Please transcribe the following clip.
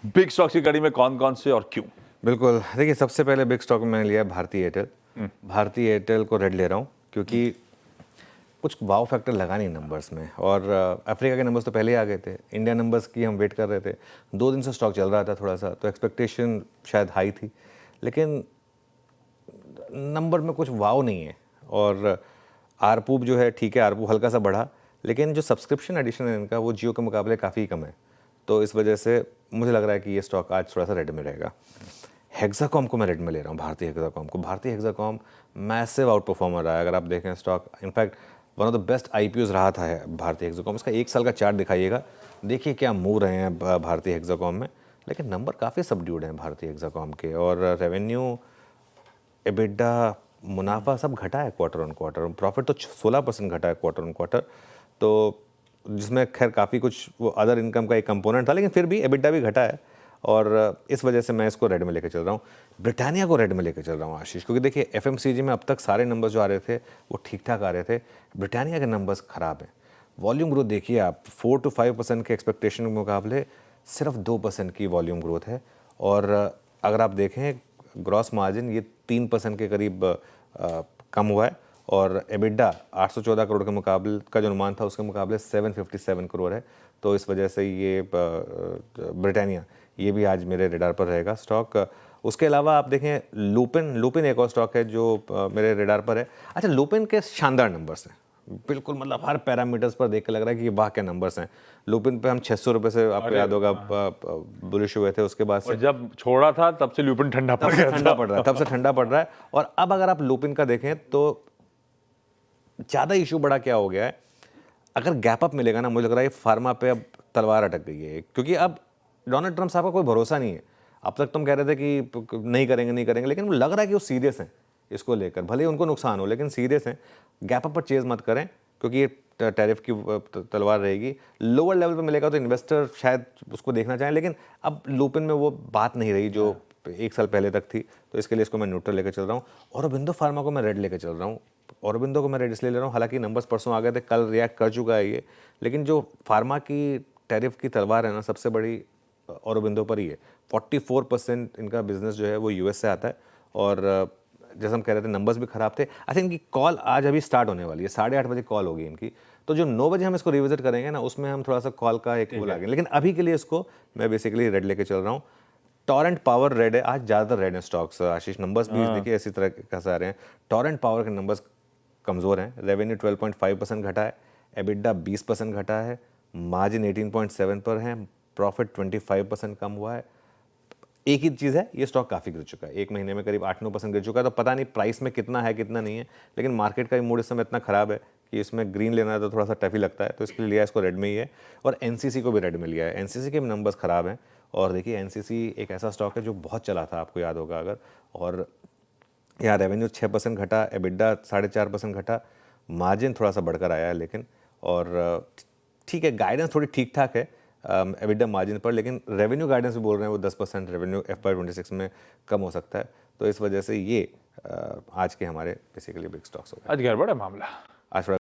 Big stocks की कड़ी में कौन कौन से और क्यों? बिल्कुल, देखिए सबसे पहले बिग स्टॉक मैंने लिया है भारती एयरटेल। भारती एयरटेल को रेड ले रहा हूँ क्योंकि कुछ वाव फैक्टर लगा नहीं नंबर्स में, और अफ्रीका के नंबर्स तो पहले ही आ गए थे, इंडिया नंबर्स की हम वेट कर रहे थे। 2 दिन से स्टॉक चल रहा था थोड़ा सा, तो एक्सपेक्टेशन शायद हाई थी, लेकिन नंबर में कुछ वाव नहीं है। और आरपू जो है ठीक है, आरपू हल्का सा बढ़ा, लेकिन जो सब्सक्रिप्शन एडिशन है इनका वो जियो के मुकाबले काफ़ी कम है। तो इस वजह से मुझे लग रहा है कि ये स्टॉक आज थोड़ा सा रेड में रहेगा। हेक्साकॉम को मैं रेड में ले रहा हूँ, भारतीय हेक्साकॉम को। भारतीय हेक्साकॉम मैसिव आउट परफॉर्मर रहा है, अगर आप देखें stock, in fact one of the best IPOs रहा था भारतीय हेक्साकॉम। इसका 1 साल का चार्ट दिखाइएगा, देखिए क्या मूव रहे हैं भारतीय हेक्साकॉम में, लेकिन नंबर काफ़ी सबड्यूड हैं भारतीय हेक्साकॉम के। और रेवेन्यू, एबिडा, मुनाफा सब घटा है क्वार्टर ऑन क्वार्टर। प्रॉफिट तो 16% घटा है क्वार्टर ऑन क्वार्टर, तो जिसमें खैर काफ़ी कुछ वो अदर इनकम का एक कंपोनेंट था, लेकिन फिर भी एबिडा भी घटा है, और इस वजह से मैं इसको रेड में लेकर चल रहा हूँ। ब्रिटानिया को रेड में लेकर चल रहा हूँ आशीष, क्योंकि देखिए एफएमसीजी में अब तक सारे नंबर्स जो आ रहे थे वो ठीक ठाक आ रहे थे, ब्रिटानिया के नंबर्स ख़राब हैं। वॉल्यूम ग्रोथ देखिए आप, 4 to 5% के एक्सपेक्टेशन के मुकाबले सिर्फ 2% की वॉल्यूम ग्रोथ है। और अगर आप देखें ग्रॉस मार्जिन ये 3% के करीब कम हुआ है, और एबिडा 814 करोड़ के मुकाबले का जो अनुमान था उसके मुकाबले 757 करोड़ है। तो इस वजह से ये ब्रिटानिया ये भी आज मेरे रेडार पर रहेगा स्टॉक। उसके अलावा आप देखें लुपिन एक और स्टॉक है जो मेरे रेडार पर है। अच्छा, लुपिन के शानदार नंबर्स हैं, बिल्कुल मतलब हर पैरामीटर्स पर देख के लग रहा है कि ये वाह क्या नंबर्स हैं। लुपिन पे हम 600 रुपये से, आपको याद होगा, बुलिश हुए थे। उसके बाद से और जब छोड़ा था तब से लुपिन ठंडा पड़ गया था। तब से ठंडा पड़ रहा है। और अब अगर आप लुपिन का देखें तो ज़्यादा इशू बड़ा क्या हो गया है, अगर गैप अप मिलेगा ना, मुझे लग रहा है फार्मा पे अब तलवार अटक गई है, क्योंकि अब डोनाल्ड ट्रंप साहब का कोई भरोसा नहीं है। अब तक तुम कह रहे थे कि नहीं करेंगे, लेकिन वो लग रहा है कि वो सीरियस हैं इसको लेकर, भले ही उनको नुकसान हो लेकिन सीरियस हैं। गैप अप पर चेज मत करें, क्योंकि ये टैरिफ की तलवार रहेगी। लोअर लेवल पे मिलेगा तो इन्वेस्टर शायद उसको देखना चाहें, लेकिन अब लुपिन में वो बात नहीं रही जो 1 साल पहले तक थी। तो इसके लिए इसको मैं न्यूट्रल लेकर चल रहा हूँ। औरोबिंदो फार्मा को मैं रेड लेकर चल रहा हूँ। औरोबिंदो को मैं रेड इसलिए ले रहा हूँ, हालांकि नंबर्स परसों आ गए थे, कल रिएक्ट कर चुका है ये, लेकिन जो फार्मा की टैरिफ की तलवार है ना, सबसे बड़ी औरोबिंदो पर ही है। 44% इनका बिजनेस जो है वो यूएस से आता है, और जैसे हम कह रहे थे नंबर्स भी खराब थे। आई थिंक इनकी कॉल आज अभी स्टार्ट होने वाली है, 8:30 बजे कॉल होगी इनकी, तो जो 9 बजे हम इसको रिविजिट करेंगे ना, उसमें हम थोड़ा सा कॉल का एक वो लागेंगे, लेकिन अभी के लिए इसको मैं बेसिकली रेड लेके चल रहा हूँ। टॉरेंट पावर रेड है, आज ज़्यादातर रेड है स्टॉक्स आशीष। नंबर्स भी देखिए इसी तरह कैसे आ रहे हैं। टॉरेंट पावर के नंबर्स कमज़ोर हैं, रेवेन्यू 12.5% घटा है, एबिडा 20% घटा है, मार्जिन 18.7 पर है, प्रॉफिट 25% कम हुआ है। एक ही चीज़ है, ये स्टॉक काफ़ी गिर चुका है, 1 महीने में करीब 8-9% गिर चुका है। तो पता नहीं प्राइस में कितना है कितना नहीं है, लेकिन मार्केट का मूड इस समय इतना ख़राब है कि इसमें ग्रीन लेना है तो थोड़ा सा टफ ही लगता है, तो इसके लिए लिया इसको रेड में ही है। और एनसीसी को भी रेड में लिया है, एनसीसी के भी नंबर्स ख़राब हैं। और देखिए एनसीसी एक ऐसा स्टॉक है जो बहुत चला था, आपको याद होगा अगर, और यहाँ रेवेन्यू 6% घटा, एबिडा 4.5% घटा, मार्जिन थोड़ा सा बढ़कर आया है लेकिन, और ठीक है गाइडेंस थोड़ी ठीक ठाक है एबिडा मार्जिन पर, लेकिन रेवेन्यू गाइडेंस भी बोल रहे हैं वो 10% रेवेन्यू FY26 में कम हो सकता है। तो इस वजह से ये आज के हमारे बेसिकली बिग स्टॉक्स हो गए। आज गड़बड़ है मामला। आज थोड़ा